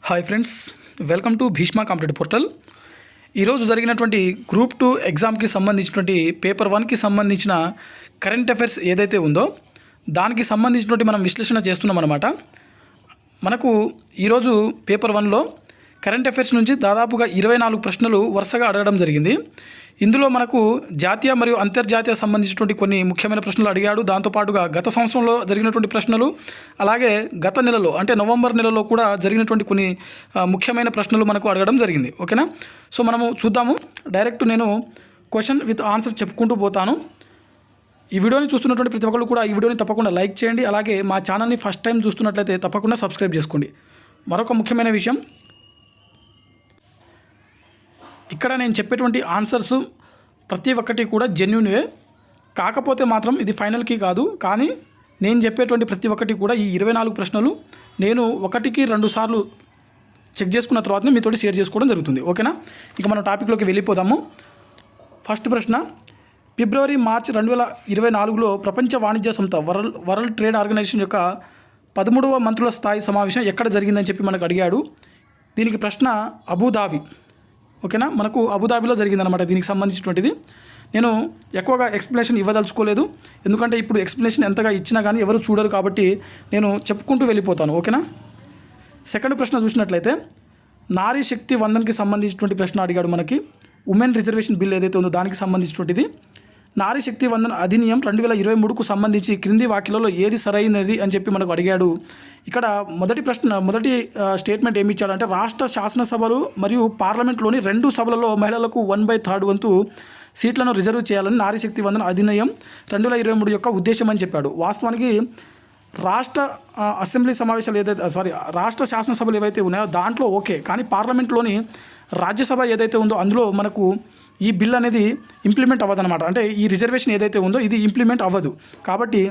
Hi friends, welcome to Bheeshma competitive portal. ఈరోజు జరిగినటువంటి group 2 ఎగ్జామ్కి సంబంధించినటువంటి పేపర్ 1కి సంబంధించిన కరెంట్ అఫైర్స్ ఏదైతే ఉందో దానికి సంబంధించినటువంటి మనం విశ్లేషణ చేస్తున్నాం అన్నమాట. మనకు ఈరోజు పేపర్ 1లో కరెంట్ అఫైర్స్ నుంచి దాదాపుగా 24 ప్రశ్నలు వరుసగా అడగడం జరిగింది. ఇందులో మనకు జాతీయ మరియు అంతర్జాతీయ సంబంధించినటువంటి కొన్ని ముఖ్యమైన ప్రశ్నలు అడిగాడు. దాంతోపాటుగా గత సంవత్సరంలో జరిగినటువంటి ప్రశ్నలు, అలాగే గత నెలలో అంటే నవంబర్ నెలలో కూడా జరిగినటువంటి కొన్ని ముఖ్యమైన ప్రశ్నలు మనకు అడగడం జరిగింది. ఓకేనా? సో మనము చూద్దాము. డైరెక్ట్ నేను క్వశ్చన్ విత్ ఆన్సర్ చెప్పుకుంటూ పోతాను. ఈ వీడియోని చూస్తున్నటువంటి ప్రతి ఒక్కరు కూడా ఈ వీడియోని తప్పకుండా లైక్ చేయండి. అలాగే మా ఛానల్ని ఫస్ట్ టైం చూస్తున్నట్లయితే తప్పకుండా సబ్స్క్రైబ్ చేసుకోండి. మరొక ముఖ్యమైన విషయం, ఇక్కడ నేను చెప్పేటువంటి ఆన్సర్స్ ప్రతి ఒక్కటి కూడా జెన్యూన్వే, కాకపోతే మాత్రం ఇది ఫైనల్కి కాదు. కానీ నేను చెప్పేటువంటి ప్రతి ఒక్కటి కూడా ఈ 24 ప్రశ్నలు నేను 1-2 సార్లు చెక్ చేసుకున్న తర్వాతనే మీతోటి షేర్ చేసుకోవడం జరుగుతుంది. ఓకేనా? ఇక మనం టాపిక్లోకి వెళ్ళిపోదాము. ఫస్ట్ ప్రశ్న, ఫిబ్రవరి-మార్చి 2024లో ప్రపంచ వాణిజ్య సంస్థ వరల్డ్ ట్రేడ్ ఆర్గనైజేషన్ యొక్క 13వ మంత్రుల స్థాయి సమావేశం ఎక్కడ జరిగిందని చెప్పి మనకు అడిగాడు. దీనికి ప్రశ్న అబుదాబి. ఓకేనా? మనకు అబుదాబిలో జరిగిందనమాట దీనికి సంబంధించినటువంటిది. నేను ఎక్కువగా ఎక్స్ప్లెనేషన్ ఇవ్వదలుచుకోలేదు, ఎందుకంటే ఇప్పుడు ఎక్స్ప్లెనేషన్ ఎంతగా ఇచ్చినా కానీ ఎవరు చూడరు, కాబట్టి నేను చెప్పుకుంటూ వెళ్ళిపోతాను. ఓకేనా? సెకండ్ ప్రశ్న చూసినట్లయితే నారీ శక్తి వందన్కి సంబంధించినటువంటి ప్రశ్న అడిగాడు మనకి. ఉమెన్ రిజర్వేషన్ బిల్ ఏదైతే ఉందో దానికి సంబంధించినటువంటిది. నారీ శక్తి వందన్ అధినియం 2023కు సంబంధించి క్రింది వాక్యాలలో ఏది సరైనది అని చెప్పి మనకు అడిగాడు. ఇక్కడ మొదటి స్టేట్మెంట్ ఏమి ఇచ్చాడంటే, రాష్ట్ర శాసనసభలు మరియు పార్లమెంట్లోని 2 సభలలో మహిళలకు 1/3 వంతు సీట్లను రిజర్వ్ చేయాలని నారీ శక్తి వందన్ అధినియం 2023 యొక్క ఉద్దేశం అని చెప్పాడు. వాస్తవానికి రాష్ట్ర అసెంబ్లీ సమావేశాలు రాష్ట్ర శాసనసభలు ఏవైతే ఉన్నాయో దాంట్లో ఓకే, కానీ పార్లమెంట్లోని రాజ్యసభ ఏదైతే ఉందో అందులో మనకు ఈ బిల్ అనేది ఇంప్లిమెంట్ అవ్వదన్నమాట. అంటే ఈ రిజర్వేషన్ ఏదైతే ఉందో ఇది ఇంప్లిమెంట్ అవ్వదు. కాబట్టి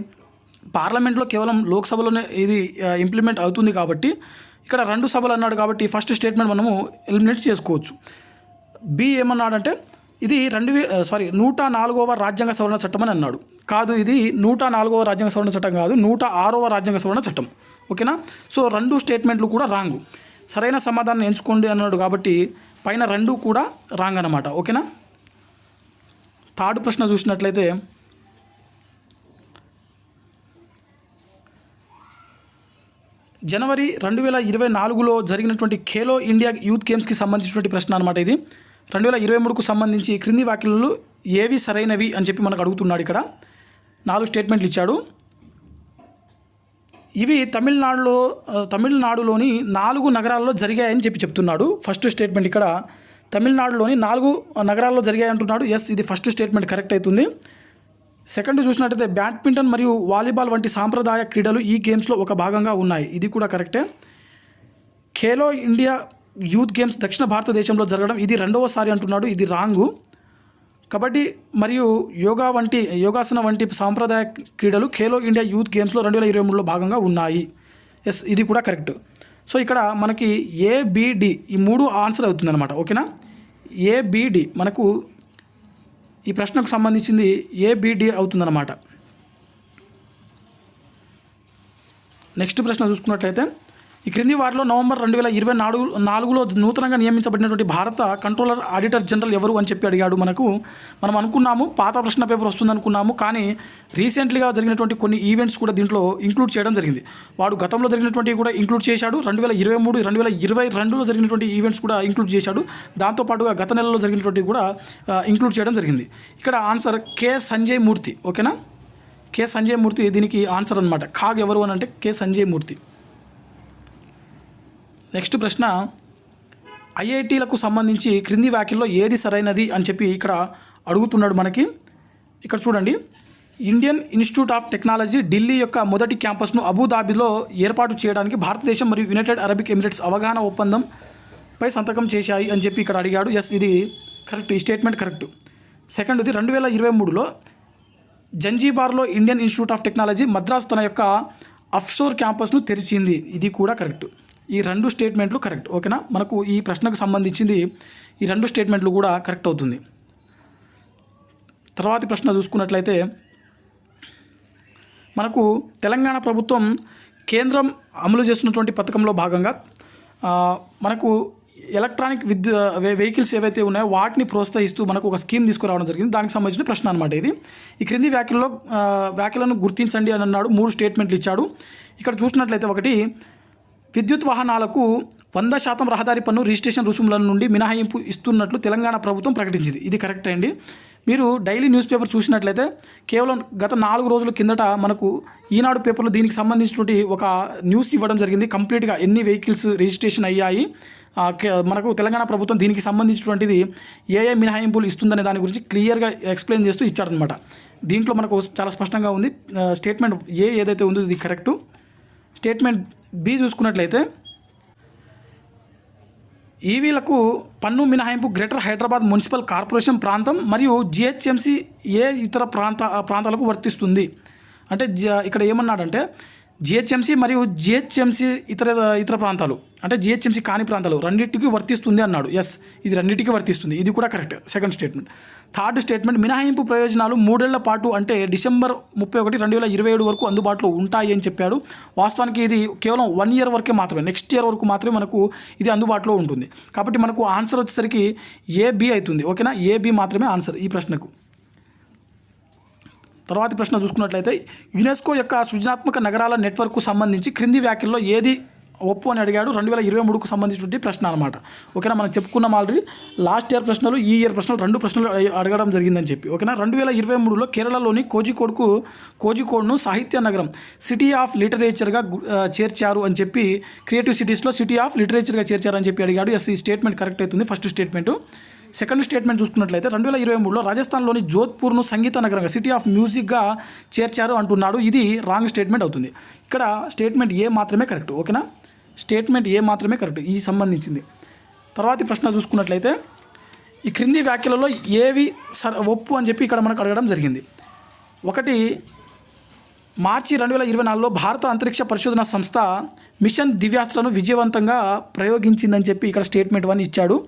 పార్లమెంట్లో కేవలం లోక్సభలోనే ఇది ఇంప్లిమెంట్ అవుతుంది. కాబట్టి ఇక్కడ 2 సభలు అన్నాడు కాబట్టి ఫస్ట్ స్టేట్మెంట్ మనము ఎలిమినేట్ చేసుకోవచ్చు. బి ఏమన్నాడంటే ఇది 104వ రాజ్యాంగ సవరణ చట్టం అని అన్నాడు. కాదు, ఇది 104వ రాజ్యాంగ సవరణ చట్టం కాదు, 106వ రాజ్యాంగ సవరణ చట్టం. ఓకేనా? సో 2 స్టేట్మెంట్లు కూడా రాంగ్. సరైన సమాధానం ఎంచుకోండి అన్నాడు కాబట్టి పైన 2 కూడా రాంగ్ అన్నమాట. ఓకేనా? థర్డ్ ప్రశ్న చూసినట్లయితే జనవరి 2024లో జరిగినటువంటి ఖేలో ఇండియా యూత్ గేమ్స్కి సంబంధించినటువంటి ప్రశ్న అనమాట. ఇది 2023కు సంబంధించి క్రింది వాక్యాలలో ఏవి సరైనవి అని చెప్పి మనకు అడుగుతున్నాడు. ఇక్కడ 4 స్టేట్మెంట్లు ఇచ్చాడు. ఇవి తమిళనాడులోని 4 నగరాల్లో జరిగాయని చెప్తున్నాడు. ఫస్ట్ స్టేట్మెంట్ ఇక్కడ తమిళనాడులోని 4 నగరాల్లో జరిగాయి అంటున్నాడు. ఎస్, ఇది ఫస్ట్ స్టేట్మెంట్ కరెక్ట్ అవుతుంది. సెకండ్ చూసినట్టయితే బ్యాడ్మింటన్ మరియు వాలీబాల్ వంటి సాంప్రదాయ క్రీడలు ఈ గేమ్స్లో ఒక భాగంగా ఉన్నాయి. ఇది కూడా కరెక్టే. ఖేలో ఇండియా యూత్ గేమ్స్ దక్షిణ భారతదేశంలో జరగడం ఇది 2వసారి అంటున్నాడు. ఇది రాంగు. కబడ్డీ మరియు యోగాసన వంటి సాంప్రదాయ క్రీడలు ఖేలో ఇండియా యూత్ గేమ్స్లో 2023లో భాగంగా ఉన్నాయి. ఎస్, ఇది కూడా కరెక్ట్. సో ఇక్కడ మనకి ఏబిడి ఈ 3 ఆన్సర్ అవుతుందన్నమాట. ఓకేనా? ఏబిడి మనకు ఈ ప్రశ్నకు సంబంధించింది ఏబిడి అవుతుందన్నమాట. నెక్స్ట్ ప్రశ్న చూసుకున్నట్లయితే ఈ క్రింది వారిలో నవంబర్ 2024లో నూతనంగా నియమించబడినటువంటి భారత కంట్రోలర్ ఆడిటర్ జనరల్ ఎవరు అని చెప్పి అడిగాడు. మనం అనుకున్నాము పాత ప్రశ్న పేపర్ వస్తుంది అనుకున్నాము, కానీ రీసెంట్లీగా జరిగినటువంటి కొన్ని ఈవెంట్స్ కూడా దీంట్లో ఇంక్లూడ్ చేయడం జరిగింది. వాడు గతంలో జరిగినటువంటి కూడా ఇంక్లూడ్ చేశాడు, 2023, 2022లో జరిగినటువంటి ఈవెంట్స్ కూడా ఇంక్లూడ్ చేశాడు. దాంతోపాటుగా గత నెలలో జరిగినటువంటి కూడా ఇంక్లూడ్ చేయడం జరిగింది. ఇక్కడ ఆన్సర్ కె సంజయ్ మూర్తి. ఓకేనా? కె సంజయ్ మూర్తి దీనికి ఆన్సర్ అనమాట. ఖాగ్ ఎవరు అని అంటే కె సంజయ్ మూర్తి. నెక్స్ట్ ప్రశ్న, ఐఐటీలకు సంబంధించి క్రింది వాక్యాల్లో ఏది సరైనది అని చెప్పి ఇక్కడ అడుగుతున్నాడు మనకి. ఇక్కడ చూడండి, Indian institute of technology Delhi యొక్క మొదటి క్యాంపస్ను అబుదాబిలో ఏర్పాటు చేయడానికి భారతదేశం మరియు యునైటెడ్ అరబ్ ఎమిరేట్స్ అవగాహన ఒప్పందంపై సంతకం చేశాయి అని చెప్పి ఇక్కడ అడిగాడు. ఎస్, ఇది కరెక్ట్. ఈ స్టేట్మెంట్ కరెక్ట్. సెకండ్ది 2023లో జంజీబార్లో Indian institute of technology Madras తన యొక్క ఆఫ్షోర్ క్యాంపస్ను తెరిచింది. ఇది కూడా కరెక్ట్. ఈ 2 స్టేట్మెంట్లు కరెక్ట్. ఓకేనా? మనకు ఈ ప్రశ్నకు సంబంధించింది ఈ 2 స్టేట్మెంట్లు కూడా కరెక్ట్ అవుతుంది. తర్వాతి ప్రశ్న చూసుకున్నట్లయితే మనకు తెలంగాణ ప్రభుత్వం కేంద్రం అమలు చేస్తున్నటువంటి పథకంలో భాగంగా మనకు ఎలక్ట్రానిక్ వెహికల్స్ ఏవైతే ఉన్నాయో వాటిని ప్రోత్సహిస్తూ మనకు ఒక స్కీమ్ తీసుకురావడం జరిగింది. దానికి సంబంధించిన ప్రశ్న అనమాట ఇది. ఈ క్రింది వ్యాఖ్యలను గుర్తించండి అని అన్నాడు. 3 స్టేట్మెంట్లు ఇచ్చాడు. ఇక్కడ చూసినట్లయితే ఒకటి, విద్యుత్ వాహనాలకు 100% రహదారి పన్ను రిజిస్ట్రేషన్ రుసుముల నుండి మినహాయింపు ఇస్తున్నట్లు తెలంగాణ ప్రభుత్వం ప్రకటించింది. ఇది కరెక్ట్ అండి. మీరు డైలీ న్యూస్ పేపర్ చూసినట్లయితే కేవలం గత 4 రోజుల కిందట మనకు ఈనాడు పేపర్లో దీనికి సంబంధించినటువంటి ఒక న్యూస్ ఇవ్వడం జరిగింది. కంప్లీట్గా ఎన్ని వెహికల్స్ రిజిస్ట్రేషన్ అయ్యాయి, మనకు తెలంగాణ ప్రభుత్వం దీనికి సంబంధించినటువంటిది ఏ మినహాయింపులు ఇస్తుందనే దాని గురించి క్లియర్గా ఎక్స్ప్లెయిన్ చేస్తూ ఇచ్చాడనమాట. దీంట్లో మనకు చాలా స్పష్టంగా ఉంది. స్టేట్మెంట్ ఏదైతే ఉందో ఇది కరెక్టు. స్టేట్మెంట్ బి చూసుకున్నట్లయితే ఈవీలకు పన్ను మినహాయింపు గ్రేటర్ హైదరాబాద్ మున్సిపల్ కార్పొరేషన్ ప్రాంతం మరియు జిహెచ్ఎంసీ ఇతర ప్రాంతాలకు వర్తిస్తుంది. అంటే ఇక్కడ ఏమన్నాడంటే జిహెచ్ఎంసీ మరియు జిహెచ్ఎంసీ ఇతర ప్రాంతాలు అంటే జిహెచ్ఎంసీ కాని ప్రాంతాలు రెండింటికి వర్తిస్తుంది అన్నాడు. ఎస్, ఇది రెండింటికి వర్తిస్తుంది. ఇది కూడా correct. Second statement. Third statement, మినహాయింపు ప్రయోజనాలు 3 ఏళ్ల పాటు అంటే డిసెంబర్ 31, 2027 వరకు అందుబాటులో ఉంటాయి అని చెప్పాడు. వాస్తవానికి ఇది కేవలం 1 ఇయర్ వరకే మాత్రమే, నెక్స్ట్ ఇయర్ వరకు మాత్రమే మనకు ఇది అందుబాటులో ఉంటుంది. కాబట్టి మనకు ఆన్సర్ వచ్చేసరికి AB అవుతుంది. ఓకేనా, AB మాత్రమే ఆన్సర్ ఈ ప్రశ్నకు. తర్వాతి ప్రశ్న చూసుకున్నట్లయితే యునెస్కో యొక్క సృజనాత్మక నగరాల నెట్వర్క్కు సంబంధించి క్రింది వ్యాఖ్యల్లో ఏది ఒప్పు అని అడిగాడు. 2023కు సంబంధించినటువంటి ప్రశ్న అనమాట. ఓకేనా, మనం చెప్పుకున్నాం ఆల్రెడీ. లాస్ట్ ఇయర్ ప్రశ్నలు, ఈ ఇయర్ ప్రశ్నలు 2 ప్రశ్నలు అడగడం జరిగిందని చెప్పి. ఓకేనా, 2023లో కేరళలోని కోజికోడ్ను సాహిత్య నగరం, సిటీ ఆఫ్ లిటరేచర్గా చేర్చారు అని చెప్పి, క్రియేటివ్ సిటీస్లో సిటీ ఆఫ్ లిటరేచర్గా చేర్చారని చెప్పి అడిగాడు. ఎస్, ఈ స్టేట్మెంట్ కరెక్ట్ అవుతుంది. First statement. సెకండ్ స్టేట్మెంట్ చూసుకున్నట్లయితే 2023లో రాజస్థాన్లోని జోధ్పూర్ను సంగీత నగరంగా, సిటీ ఆఫ్ మ్యూజిక్గా చేర్చారు అంటున్నాడు. ఇది రాంగ్ స్టేట్మెంట్ అవుతుంది. ఇక్కడ స్టేట్మెంట్ ఏ మాత్రమే కరెక్ట్. ఓకేనా, స్టేట్మెంట్ ఏ మాత్రమే కరెక్ట్ ఈ సంబంధించింది. తర్వాతి ప్రశ్న చూసుకున్నట్లయితే ఈ క్రింది వ్యాఖ్యలలో ఏవి ఒప్పు అని చెప్పి ఇక్కడ మనకు అడగడం జరిగింది. ఒకటి, మార్చి 2024లో భారత అంతరిక్ష పరిశోధన సంస్థ మిషన్ దివ్యాస్త్రను విజయవంతంగా ప్రయోగించిందని చెప్పి ఇక్కడ స్టేట్మెంట్ 1 ఇచ్చాడు.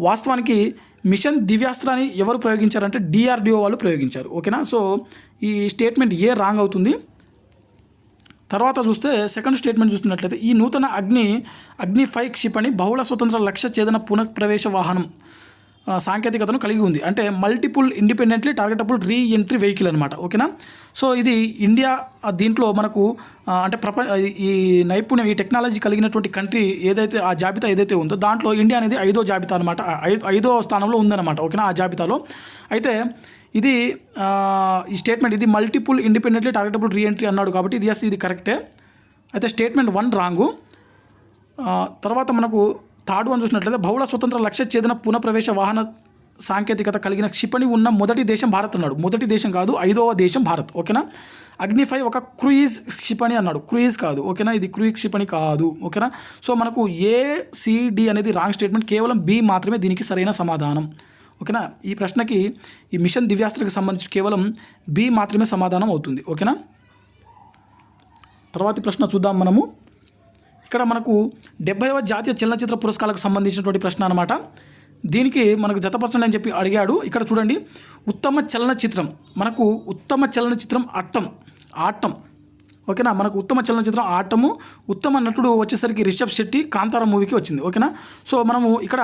వాస్తవానికి మిషన్ దివ్యాస్త్రాన్ని ఎవరు ప్రయోగించారంటే DRDO వాళ్ళు ప్రయోగించారు. ఓకేనా, సో ఈ స్టేట్మెంట్ ఏ రాంగ్ అవుతుంది. తర్వాత చూస్తే సెకండ్ స్టేట్మెంట్ చూస్తున్నట్లయితే ఈ నూతన అగ్ని 5 క్షిపణి బహుళ స్వతంత్ర లక్ష్య ఛేదన పునఃప్రవేశ వాహనం సాంకేతికతను కలిగి ఉంది. అంటే multiple independently targetable re entry vehicle అనమాట. ఓకేనా, సో ఇది ఇండియా దీంట్లో మనకు అంటే ఈ నైపుణ్యం, ఈ టెక్నాలజీ కలిగినటువంటి కంట్రీ ఏదైతే ఆ జాబితా ఏదైతే ఉందో దాంట్లో ఇండియా అనేది 5వ జాబితా అనమాట. 5వ స్థానంలో ఉందన్నమాట. ఓకేనా, ఆ జాబితాలో. అయితే ఇది ఈ స్టేట్మెంట్ ఇది multiple independently targetable re entry అన్నాడు కాబట్టి ఇది ఎస్, ఇది కరెక్టే. అయితే స్టేట్మెంట్ 1 రాంగు. తర్వాత మనకు థర్డ్ 1 చూసినట్లయితే బహుళ స్వతంత్ర లక్ష్య ఛేదన పునఃప్రవేశ వాహన సాంకేతికత కలిగిన క్షిపణి ఉన్న మొదటి దేశం భారత్ అన్నాడు. మొదటి దేశం కాదు, 5వ దేశం భారత్. ఓకేనా, అగ్ని 5 ఒక క్రూయిజ్ క్షిపణి అన్నాడు. క్రూయిజ్ కాదు. ఓకేనా, ఇది క్రూయిజ్ క్షిపణి కాదు. ఓకేనా, సో మనకు ACD అనేది రాంగ్ స్టేట్మెంట్. కేవలం B మాత్రమే దీనికి సరైన సమాధానం. ఓకేనా, ఈ ప్రశ్నకి ఈ మిషన్ దివ్యాస్త్రకి సంబంధించి కేవలం B మాత్రమే సమాధానం అవుతుంది. ఓకేనా, తర్వాతి ప్రశ్న చూద్దాం మనము. ఇక్కడ మనకు 70వ జాతీయ చలనచిత్ర పురస్కారాలకు సంబంధించినటువంటి ప్రశ్న అనమాట. దీనికి మనకు జతపరచండి అని చెప్పి అడిగాడు. ఇక్కడ చూడండి, ఉత్తమ చలనచిత్రం మనకు ఉత్తమ చలనచిత్రం ఆటం. ఓకేనా, మనకు ఉత్తమ చలనచిత్రం ఆటము. ఉత్తమ నటుడు వచ్చేసరికి రిషబ్ శెట్టి కాంతార మూవీకి వచ్చింది. ఓకేనా, సో మనము ఇక్కడ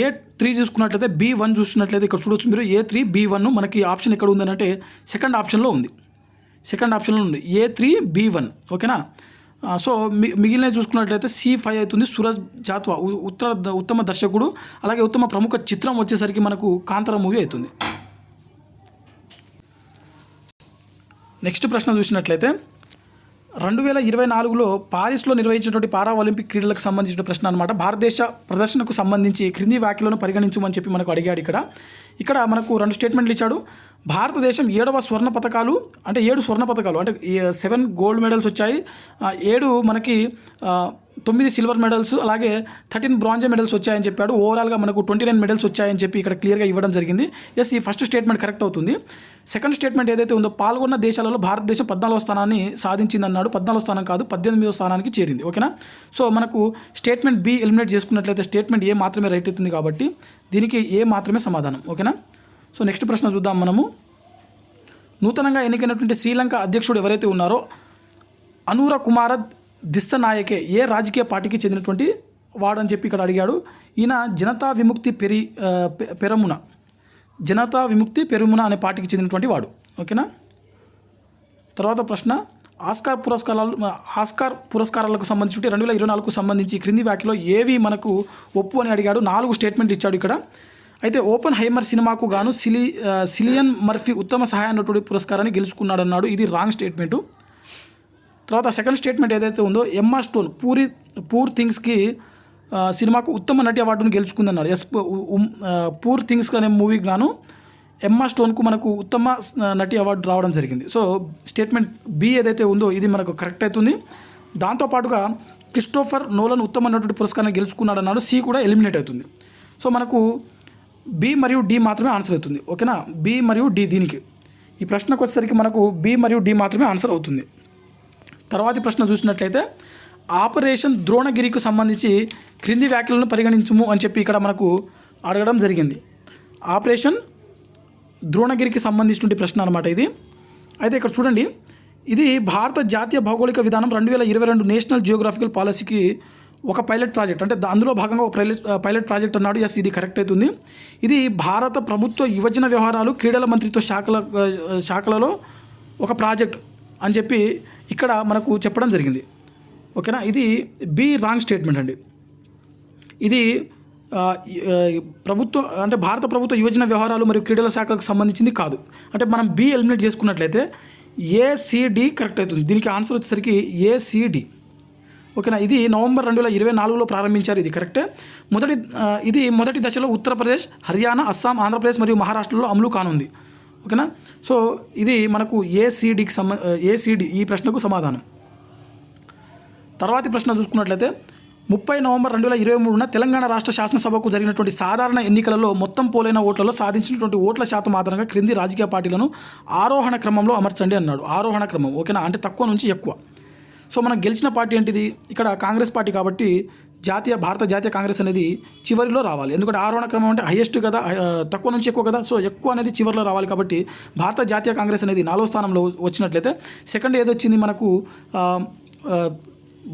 A3 చూసుకున్నట్లయితే B1 చూసినట్లయితే ఇక్కడ చూడవచ్చు మీరు. A3 B1 మనకి ఆప్షన్ ఎక్కడ ఉందని అంటే సెకండ్ ఆప్షన్లో ఉంది. A3 B1. ఓకేనా, సో మిగిలిన చూసుకున్నట్లయితే C5 అవుతుంది. సూరజ్ జాత్వా ఉత్తమ దర్శకుడు. అలాగే ఉత్తమ ప్రముఖ చిత్రం వచ్చేసరికి మనకు కాంతార మూవీ అవుతుంది. నెక్స్ట్ ప్రశ్న చూసినట్లయితే 2024లో పారిస్లో నిర్వహించినటువంటి పారా ఒలింపిక్ క్రీడలకు సంబంధించిన ప్రశ్న అనమాట. భారతదేశ ప్రదర్శనకు సంబంధించి క్రింది వ్యాఖ్యలను పరిగణించమని చెప్పి మనకు అడిగాడు. ఇక్కడ మనకు 2 స్టేట్మెంట్లు ఇచ్చాడు. భారతదేశం 7 స్వర్ణ పథకాలు అంటే 7 స్వర్ణ పథకాలు అంటే 7 గోల్డ్ మెడల్స్ వచ్చాయి. 7 మనకి 9 సిల్వర్ మెడల్స్ అలాగే 13 బ్రాంజ్ మెడల్స్ వచ్చాయని చెప్పాడు. ఓవరాల్గా మనకు 29 మెడల్స్ వచ్చాయని చెప్పి ఇక్కడ క్లియర్గా ఇవ్వడం జరిగింది. ఎస్, ఈ ఫస్ట్ స్టేట్మెంట్ కరెక్ట్ అవుతుంది. సెకండ్ స్టేట్మెంట్ ఏదైతే ఉందో పాల్గొన్న దేశాలలో భారతదేశం 14వ స్థానాన్ని సాధించిందన్నాడు. 14వ స్థానం కాదు, 18వ స్థానానికి చేరింది. ఓకేనా, సో మనకు స్టేట్మెంట్ B ఎలిమినేట్ చేసుకున్నట్లయితే స్టేట్మెంట్ A మాత్రమే రైట్ అవుతుంది కాబట్టి దీనికి A మాత్రమే సమాధానం. ఓకేనా, సో నెక్స్ట్ ప్రశ్న చూద్దాం మనము. నూతనంగా ఎన్నికైనటువంటి శ్రీలంక అధ్యక్షుడు ఎవరైతే ఉన్నారో అనుర కుమార దిస్సనాయకే ఏ రాజకీయ పార్టీకి చెందినటువంటి వాడు అని చెప్పి ఇక్కడ అడిగాడు. ఈయన జనతా విముక్తి పెరమున జనతా విముక్తి పెరమున అనే పార్టీకి చెందినటువంటి వాడు. ఓకేనా. తర్వాత ప్రశ్న, ఆస్కార్ పురస్కారాలకు సంబంధించి 2024కు సంబంధించి క్రింది వ్యాఖ్యలో ఏవి మనకు ఒప్పు అని అడిగాడు. 4 స్టేట్మెంట్ ఇచ్చాడు ఇక్కడ. అయితే ఓపెన్ హైమర్ సినిమాకు గాను సిలియన్ మర్ఫీ ఉత్తమ సహాయ నటుడి పురస్కారాన్ని గెలుచుకున్నాడు అన్నాడు. ఇది రాంగ్ స్టేట్మెంటు. తర్వాత సెకండ్ స్టేట్మెంట్ ఏదైతే ఉందో, ఎమ్మా స్టోన్ పూర్ థింగ్స్కి సినిమాకు ఉత్తమ నటి అవార్డును గెలుచుకుందన్నాడు. పూర్ థింగ్స్ అనే మూవీకి గాను ఎమ్మా స్టోన్కు మనకు ఉత్తమ నటి అవార్డు రావడం జరిగింది. సో స్టేట్మెంట్ బి ఏదైతే ఉందో ఇది మనకు కరెక్ట్ అవుతుంది. దాంతోపాటుగా క్రిస్టోఫర్ నోలన్ ఉత్తమ నటుడి పురస్కారాన్ని గెలుచుకున్నాడు అన్నాడు. సి కూడా ఎలిమినేట్ అవుతుంది. సో మనకు బి మరియు డి మాత్రమే ఆన్సర్ అవుతుంది. ఓకేనా. బి మరియు డి. దీనికి ఈ ప్రశ్నకు వచ్చేసరికి మనకు బి మరియు డి మాత్రమే ఆన్సర్ అవుతుంది. తర్వాతి ప్రశ్న చూసినట్లయితే, ఆపరేషన్ ద్రోణగిరికి సంబంధించి క్రింది వ్యాఖ్యలను పరిగణించుము అని చెప్పి ఇక్కడ మనకు అడగడం జరిగింది. ఆపరేషన్ ద్రోణగిరికి సంబంధించిన ప్రశ్న అనమాట ఇది. అయితే ఇక్కడ చూడండి, ఇది భారత జాతీయ భౌగోళిక విధానం 2022 నేషనల్ జియోగ్రాఫికల్ పాలసీకి ఒక పైలట్ ప్రాజెక్ట్, అంటే అందులో భాగంగా ఒక పైలట్ ప్రాజెక్ట్ అన్నాడు. ఎస్, ఇది కరెక్ట్ అవుతుంది. ఇది భారత ప్రభుత్వ యువజన వ్యవహారాలు క్రీడల మంత్రిత్వ శాఖలలో ఒక ప్రాజెక్ట్ అని చెప్పి ఇక్కడ మనకు చెప్పడం జరిగింది. ఓకేనా. ఇది బి రాంగ్ స్టేట్మెంట్ అండి. ఇది భారత ప్రభుత్వ యువజన వ్యవహారాలు మరియు క్రీడల శాఖకు సంబంధించింది కాదు. అంటే మనం బి ఎలిమినేట్ చేసుకున్నట్లయితే ఏసిడి కరెక్ట్ అవుతుంది. దీనికి ఆన్సర్ వచ్చేసరికి ఏసిడి. ఓకేనా. ఇది నవంబర్ 2024లో ప్రారంభించారు. ఇది కరెక్టే. ఇది మొదటి దశలో ఉత్తరప్రదేశ్, హర్యానా, అస్సాం, ఆంధ్రప్రదేశ్ మరియు మహారాష్ట్రలో అమలు కానుంది. ఓకేనా. సో ఇది మనకు ఏసిడి ఈ ప్రశ్నకు సమాధానం. తర్వాతి ప్రశ్న చూసుకున్నట్లయితే, 30 నవంబర్ 2023న తెలంగాణ రాష్ట్ర శాసనసభకు జరిగినటువంటి సాధారణ ఎన్నికలలో మొత్తం పోలైన ఓట్లలో సాధించినటువంటి ఓట్ల శాతం ఆధారంగా క్రింది రాజకీయ పార్టీలను ఆరోహణ క్రమంలో అమర్చండి అన్నాడు. ఆరోహణ క్రమం. ఓకేనా. అంటే తక్కువ నుంచి ఎక్కువ. సో మనం గెలిచిన పార్టీ ఏంటిది? ఇక్కడ కాంగ్రెస్ పార్టీ కాబట్టి భారత జాతీయ కాంగ్రెస్ అనేది చివరిలో రావాలి. ఎందుకంటే ఆరోహణ క్రమం అంటే హైయెస్ట్ కదా, తక్కువ నుంచి ఎక్కువ కదా. సో ఎక్కువ అనేది చివరిలో రావాలి. కాబట్టి భారత జాతీయ కాంగ్రెస్ అనేది 4వ స్థానంలో వచ్చినట్లయితే, సెకండ్ ఏదొచ్చింది మనకు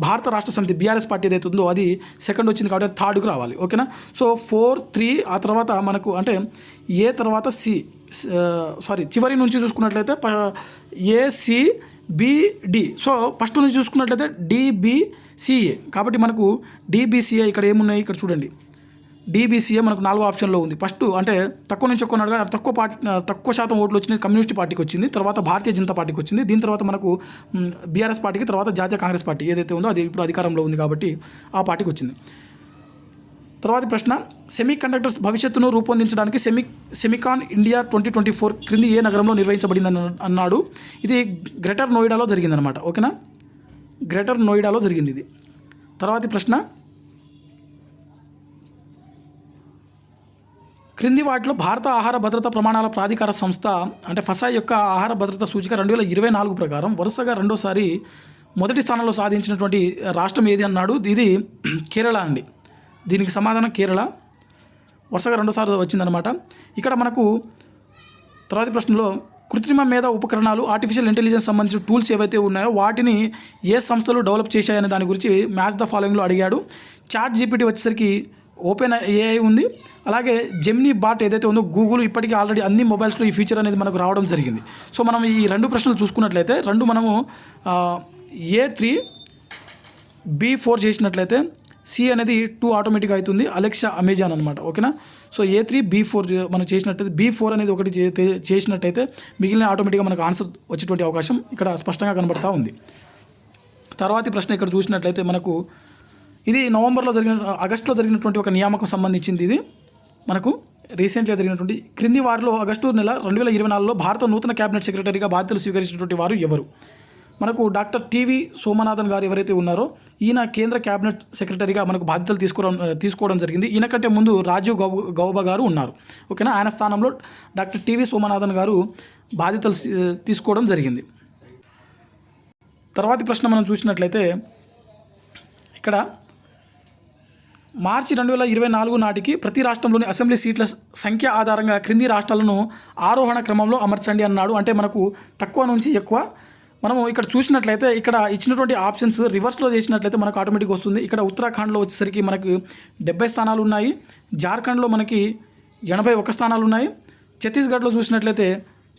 భారత రాష్ట్ర సమితి బీఆర్ఎస్ పార్టీ ఏదైతే ఉందో అది సెకండ్ వచ్చింది కాబట్టి థర్డ్కి రావాలి. ఓకేనా. సో 4, 3 ఆ తర్వాత మనకు అంటే ఏ తర్వాత చివరి నుంచి చూసుకున్నట్లయితే ఏసిబిడి. సో ఫస్ట్ నుంచి చూసుకున్నట్లయితే డిబిసిఏ. కాబట్టి మనకు డిబిసిఏ ఇక్కడ ఏమున్నాయి ఇక్కడ చూడండి. డిబిసిఏ మనకు 4వ ఆప్షన్లో ఉంది. ఫస్ట్ అంటే తక్కువ నుంచి ఎక్కువ ఉన్నాడు, తక్కువ శాతం ఓట్లు వచ్చినాయి కమ్యూనిస్ట్ పార్టీకి వచ్చింది, తర్వాత భారతీయ జనతా పార్టీకి వచ్చింది, దీని తర్వాత మనకు బీఆర్ఎస్ పార్టీకి, తర్వాత జాతీయ కాంగ్రెస్ పార్టీ ఏదైతే ఉందో అది ఇప్పుడు అధికారంలో ఉంది కాబట్టి ఆ పార్టీకి వచ్చింది. తర్వాతి ప్రశ్న, సెమీ కండక్టర్స్ భవిష్యత్తును రూపొందించడానికి సెమికాన్ ఇండియా 2024 క్రింది ఏ నగరంలో నిర్వహించబడిందని అన్నాడు. ఇది గ్రేటర్ నోయిడాలో జరిగిందనమాట. ఓకేనా. గ్రేటర్ నోయిడాలో జరిగింది ఇది. తర్వాతి ప్రశ్న, క్రింది వాటిలో భారత ఆహార భద్రతా ప్రమాణాల ప్రాధికార సంస్థ అంటే ఫసా యొక్క ఆహార భద్రతా సూచిక 2024 ప్రకారం వరుసగా రెండోసారి మొదటి స్థానంలో సాధించినటువంటి రాష్ట్రం ఏది అన్నాడు. ఇది కేరళ అండి. దీనికి సమాధానం కేరళ. వరుసగా రెండోసారి వచ్చిందనమాట. ఇక్కడ మనకు తర్వాతి ప్రశ్నలో, కృత్రిమ మేధ ఉపకరణాలు, ఆర్టిఫిషియల్ ఇంటెలిజెన్స్ సంబంధించిన టూల్స్ ఏవైతే ఉన్నాయో వాటిని ఏ సంస్థలు డెవలప్ చేశాయనే దాని గురించి మ్యాచ్ ద ఫాలోయింగ్లో అడిగాడు. చాట్ జీపీటీ వచ్చేసరికి ఓపెన్ ఏఐ ఉంది. అలాగే జెమినీ బాట్ ఏదైతే ఉందో గూగుల్ ఇప్పటికీ ఆల్రెడీ అన్ని మొబైల్స్లో ఈ ఫీచర్ అనేది మనకు రావడం జరిగింది. సో మనం ఈ 2 ప్రశ్నలు చూసుకున్నట్లయితే మనము A3 B4 చేసినట్లయితే సి అనేది 2 ఆటోమేటిక్గా అవుతుంది. అలెక్సా అమెజాన్ అనమాట. ఓకేనా. సో A3 B4 మనం చేసినట్టయితే B4 అనేది ఒకటి చేసినట్టయితే మిగిలిన ఆటోమేటిక్గా మనకు ఆన్సర్ వచ్చేటువంటి అవకాశం ఇక్కడ స్పష్టంగా కనబడతా ఉంది. తర్వాతి ప్రశ్న ఇక్కడ చూసినట్లయితే మనకు ఇది ఆగస్టులో జరిగినటువంటి ఒక నియామకం సంబంధించింది. ఇది మనకు రీసెంట్గా జరిగినటువంటి క్రింది వారిలో ఆగస్టు నెల 2024లో భారత నూతన క్యాబినెట్ సెక్రటరీగా బాధ్యతలు స్వీకరించినటువంటి వారు ఎవరు? మనకు డాక్టర్ టీవీ సోమనాథన్ గారు ఎవరైతే ఉన్నారో ఈయన కేంద్ర క్యాబినెట్ సెక్రటరీగా మనకు బాధ్యతలు తీసుకోవడం జరిగింది. ఈయనకంటే ముందు రాజీవ్ గౌబా గారు ఉన్నారు. ఓకేనా. ఆయన స్థానంలో డాక్టర్ టీవీ సోమనాథన్ గారు బాధ్యతలు తీసుకోవడం జరిగింది. తర్వాతి ప్రశ్న మనం చూసినట్లయితే ఇక్కడ మార్చి 2024 నాటికి ప్రతి రాష్ట్రంలోని అసెంబ్లీ సీట్ల సంఖ్య ఆధారంగా క్రింది రాష్ట్రాలను ఆరోహణ క్రమంలో అమర్చండి అన్నాడు. అంటే మనకు తక్కువ నుంచి ఎక్కువ మనము ఇక్కడ చూసినట్లయితే ఇక్కడ ఇచ్చినటువంటి ఆప్షన్స్ రివర్స్లో చేసినట్లయితే మనకు ఆటోమేటిక్గా వస్తుంది. ఇక్కడ ఉత్తరాఖండ్లో వచ్చేసరికి మనకు 70 స్థానాలు ఉన్నాయి, జార్ఖండ్లో మనకి 81 స్థానాలు ఉన్నాయి, ఛత్తీస్గఢ్లో చూసినట్లయితే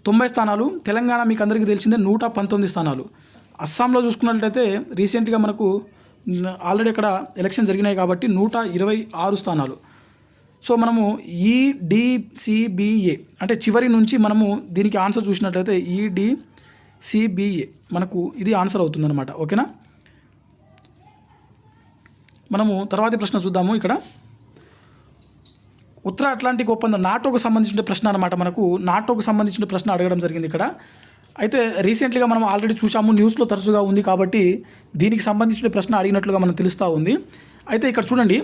90 స్థానాలు, తెలంగాణ మీకు అందరికీ తెలిసిందే 119 స్థానాలు, అస్సాంలో చూసుకున్నట్లయితే రీసెంట్గా మనకు ఆల్రెడీ అక్కడ ఎలక్షన్ జరిగినాయి కాబట్టి 126 స్థానాలు. సో మనము ఈడిసిబిఏ అంటే చివరి నుంచి మనము దీనికి ఆన్సర్ చూసినట్లయితే ఈడిసిబిఏ మనకు ఇది ఆన్సర్ అవుతుందన్నమాట. ఓకేనా, మనము తర్వాతి ప్రశ్న చూద్దాము. ఇక్కడ ఉత్తర అట్లాంటిక్ ఒప్పందం నాటోకు సంబంధించిన ప్రశ్న అనమాట. మనకు నాటోకు సంబంధించిన ప్రశ్న అడగడం జరిగింది ఇక్కడ. అయితే రీసెంట్లీగా మనం ఆల్రెడీ చూసాము, న్యూస్లో తరచుగా ఉంది కాబట్టి దీనికి సంబంధించిన ప్రశ్న అడిగినట్లుగా మనం తెలుస్తూ ఉంది. అయితే ఇక్కడ చూడండి,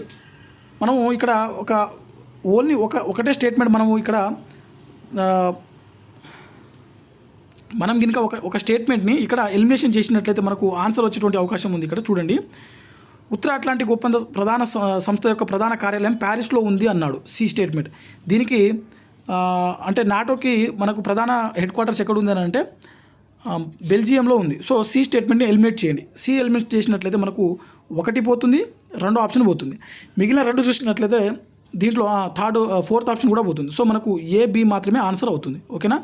మనము ఇక్కడ ఒకటే స్టేట్మెంట్ మనము ఇక్కడ మనం కనుక ఒక స్టేట్మెంట్ని ఇక్కడ ఎలిమినేషన్ చేసినట్లయితే మనకు ఆన్సర్ వచ్చేటువంటి అవకాశం ఉంది. ఇక్కడ చూడండి, ఉత్తర అట్లాంటిక్ ఒప్పంద ప్రధాన సంస్థ యొక్క ప్రధాన కార్యాలయం ప్యారిస్లో ఉంది అన్నాడు. C statement. దీనికి అంటే నాటోకి మనకు ప్రధాన హెడ్ క్వార్టర్స్ ఎక్కడ ఉంది అని అంటే బెల్జియంలో ఉంది. సో సి స్టేట్మెంట్ని ఎలిమినేట్ చేయండి. సి ఎలిమినేట్ చేసినట్లయితే మనకు 1 పోతుంది, 2 ఆప్షన్ పోతుంది. మిగిలిన 2 చూసినట్లయితే దీంట్లో ఫోర్త్ ఆప్షన్ కూడా పోతుంది. సో మనకు ఏ బి మాత్రమే ఆన్సర్ అవుతుంది. ఓకేనా,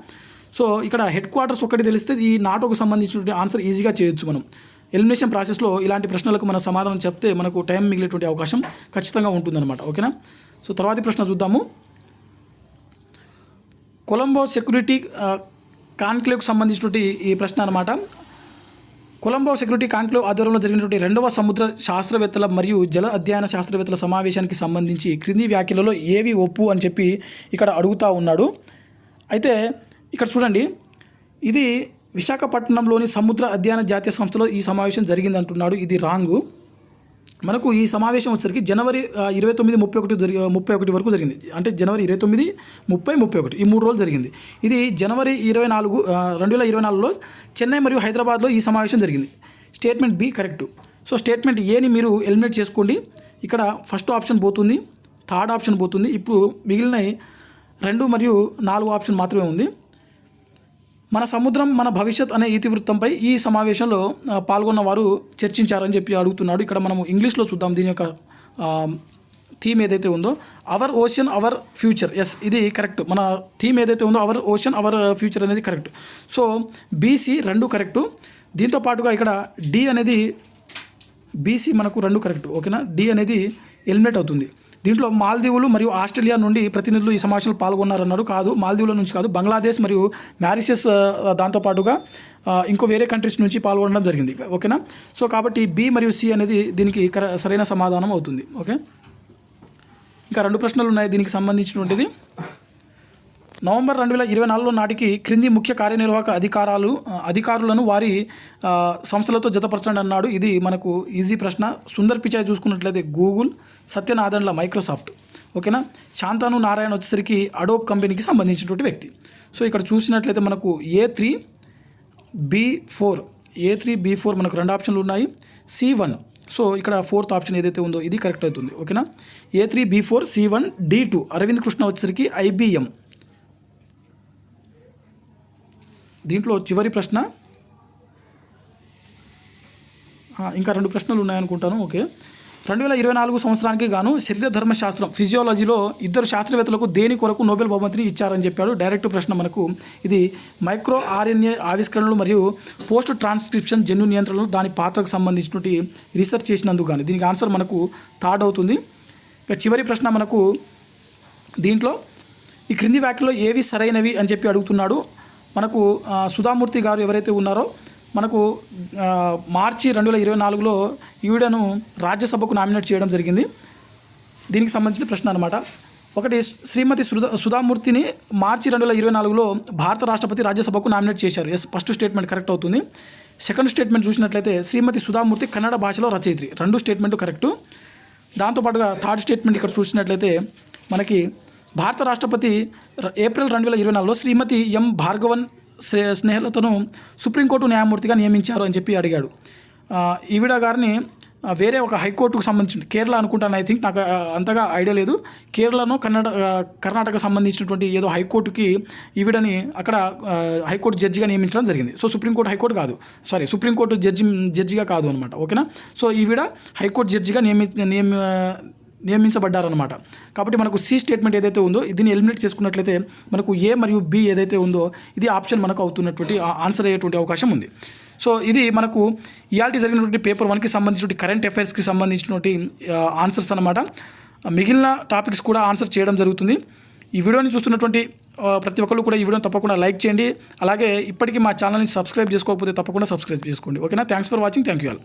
సో ఇక్కడ హెడ్ క్వార్టర్స్ ఒకటి తెలిస్తే ఈ నాటోకు సంబంధించినటువంటి ఆన్సర్ ఈజీగా చేయొచ్చు. మనం ఎలిమినేషన్ ప్రాసెస్లో ఇలాంటి ప్రశ్నలకు మనం సమాధానం చెప్తే మనకు టైం మిగిలేటువంటి అవకాశం ఖచ్చితంగా ఉంటుందన్నమాట. ఓకేనా, సో తర్వాతి ప్రశ్న చూద్దాము. కొలంబో సెక్యూరిటీ కాన్క్లేవ్కి సంబంధించినటువంటి ఈ ప్రశ్న అనమాట. కొలంబో సెక్యూరిటీ కాన్క్లేవ్ ఆధ్వర్యంలో జరిగినటువంటి 2వ సముద్ర శాస్త్రవేత్తల మరియు జల అధ్యయన శాస్త్రవేత్తల సమావేశానికి సంబంధించి క్రింది వ్యాఖ్యలలో ఏవి ఒప్పు అని చెప్పి ఇక్కడ అడుగుతూ ఉన్నాడు. అయితే ఇక్కడ చూడండి, ఇది విశాఖపట్నంలోని సముద్ర అధ్యయన జాతీయ సంస్థలో ఈ సమావేశం జరిగింది అంటున్నాడు. ఇది రాంగు. మనకు ఈ సమావేశం వచ్చేసరికి జనవరి 29, 31 వరకు జరిగింది. అంటే జనవరి 29, 30, 31 ఈ 3 రోజులు జరిగింది. ఇది జనవరి 24, 2024లో చెన్నై మరియు హైదరాబాద్లో ఈ సమావేశం జరిగింది. Statement B correct. So statement ఏని మీరు ఎలిమినేట్ చేసుకోండి. ఇక్కడ ఫస్ట్ ఆప్షన్ పోతుంది, థర్డ్ ఆప్షన్ పోతుంది. ఇప్పుడు మిగిలిన 2 మరియు 4 ఆప్షన్ మాత్రమే ఉంది. మన సముద్రం మన భవిష్యత్ అనే ఇతివృత్తంపై ఈ సమావేశంలో పాల్గొన్న వారు చర్చించారని చెప్పి అడుగుతున్నాడు. ఇక్కడ మనము ఇంగ్లీష్లో చూద్దాం దీని యొక్క థీమ్ ఏదైతే ఉందో, our ocean our future. Yes, ఇది కరెక్ట్. మన థీమ్ ఏదైతే ఉందో అవర్ ఓషన్ అవర్ ఫ్యూచర్ అనేది కరెక్ట్. So B C 2 correct. దీంతో పాటుగా ఇక్కడ డి అనేది బీసీ మనకు 2 కరెక్ట్. ఓకేనా, డి అనేది ఎలిమినేట్ అవుతుంది. దీంట్లో మాల్దీవులు మరియు ఆస్ట్రేలియా నుండి ప్రతినిధులు ఈ సమావేశంలో పాల్గొన్నారన్నారు. కాదు, మాల్దీవుల నుంచి కాదు, బంగ్లాదేశ్ మరియు మారిషస్ దాంతోపాటుగా ఇంకో వేరే కంట్రీస్ నుంచి పాల్గొనడం జరిగింది. ఓకేనా, సో కాబట్టి బి మరియు సి అనేది దీనికి సరైన సమాధానం అవుతుంది. ఓకే, ఇంకా 2 ప్రశ్నలు ఉన్నాయి దీనికి సంబంధించినటువంటిది. నవంబర్ 2024 నాటికి క్రింది ముఖ్య కార్యనిర్వాహక అధికారులను వారి సంస్థలతో జతపరచండి అన్నాడు. ఇది మనకు ఈజీ ప్రశ్న. సుందర్ పిచాయ్ చూసుకున్నట్లయితే గూగుల్, సత్యనాదన్ల మైక్రోసాఫ్ట్. ఓకేనా, శాంతను నారాయణ వచ్చేసరికి అడోబ్ కంపెనీకి సంబంధించినటువంటి వ్యక్తి. సో ఇక్కడ చూసినట్లయితే మనకు A3B4 మనకు 2 ఆప్షన్లు ఉన్నాయి. C1. సో ఇక్కడ 4th ఆప్షన్ ఏదైతే ఉందో ఇది కరెక్ట్ అవుతుంది. ఓకేనా, A3B4 C1 D2 Arvind Krishna వచ్చేసరికి IBM. దీంట్లో చివరి ప్రశ్న, ఇంకా 2 ప్రశ్నలు ఉన్నాయనుకుంటాను. ఓకే, 2024 సంవత్సరానికి గాను శరీర ధర్మశాస్త్రం ఫిజియాలజీలో 2 శాస్త్రవేత్తలకు దేని కొరకు నోబెల్ బహుమతిని ఇచ్చారని చెప్పాడు. డైరెక్ట్ ప్రశ్న మనకు. ఇది మైక్రో RNA ఆవిష్కరణలు మరియు పోస్ట్ ట్రాన్స్క్రిప్షన్ జన్యు నియంత్రణలు దాని పాత్రకు సంబంధించినటువంటి రీసెర్చ్ చేసినందుకు కానీ దీనికి ఆన్సర్ మనకు థర్డ్ అవుతుంది. ఇక చివరి ప్రశ్న మనకు దీంట్లో ఈ క్రింది వ్యాఖ్యలో ఏవి సరైనవి అని చెప్పి అడుగుతున్నాడు. మనకు సుధామూర్తి గారు ఎవరైతే ఉన్నారో మనకు మార్చి 2024లో ఈవిడను రాజ్యసభకు నామినేట్ చేయడం జరిగింది. దీనికి సంబంధించిన ప్రశ్న అనమాట. ఒకటి, శ్రీమతి సుధామూర్తిని మార్చి 2024లో భారత రాష్ట్రపతి రాజ్యసభకు నామినేట్ చేశారు. ఎస్, ఫస్ట్ స్టేట్మెంట్ కరెక్ట్ అవుతుంది. సెకండ్ స్టేట్మెంట్ చూసినట్లయితే శ్రీమతి సుధామూర్తి కన్నడ భాషలో రచయిత్రి. 2 స్టేట్మెంట్ కరెక్టు. దాంతోపాటుగా థర్డ్ స్టేట్మెంట్ ఇక్కడ చూసినట్లయితే మనకి భారత రాష్ట్రపతి ఏప్రిల్ 2024లో శ్రీమతి ఎం భార్గవన్ స్నేహలతను సుప్రీంకోర్టు న్యాయమూర్తిగా నియమించారు అని చెప్పి అడిగాడు. ఈవిడ గారిని వేరే ఒక హైకోర్టుకు సంబంధించిన కేరళ అనుకుంటాను, ఐ థింక్, నాకు అంతగా ఐడియా లేదు. కేరళను కర్ణాటక సంబంధించినటువంటి ఏదో హైకోర్టుకి ఈవిడని అక్కడ హైకోర్టు జడ్జిగా నియమించడం జరిగింది. సో సుప్రీంకోర్టు హైకోర్టు కాదు, సారీ, సుప్రీంకోర్టు జడ్జిగా కాదు అనమాట. ఓకేనా. సో ఈవిడ హైకోర్టు జడ్జిగా నియమించబడ్డారనమాట. కాబట్టి మనకు సి స్టేట్మెంట్ ఏదైతే ఉందో దీన్ని ఎలిమినేట్ చేసుకున్నట్లయితే మనకు ఏ మరియు బి ఏదైతే ఉందో ఇది ఆప్షన్ మనకు అవుతున్నటువంటి ఆన్సర్ అయ్యేటువంటి అవకాశం ఉంది. సో ఇది మనకు ఇవాళ జరిగినటువంటి పేపర్ 1కి సంబంధించినటువంటి కరెంట్ అఫైర్స్కి సంబంధించినటువంటి ఆన్సర్స్ అనమాట. మిగిలిన టాపిక్స్ కూడా ఆన్సర్ చేయడం జరుగుతుంది. ఈ వీడియోని చూస్తున్నటువంటి ప్రతి ఒక్కరు కూడా ఈ వీడియోని తప్పకుండా లైక్ చేయండి. అలాగే ఇప్పటికీ మా ఛానల్ని సబ్స్క్రైబ్ చేసుకోకపోతే తప్పకుండా సబ్స్క్రైబ్ చేసుకోండి. ఓకేనా. Thanks for watching. Thank you all.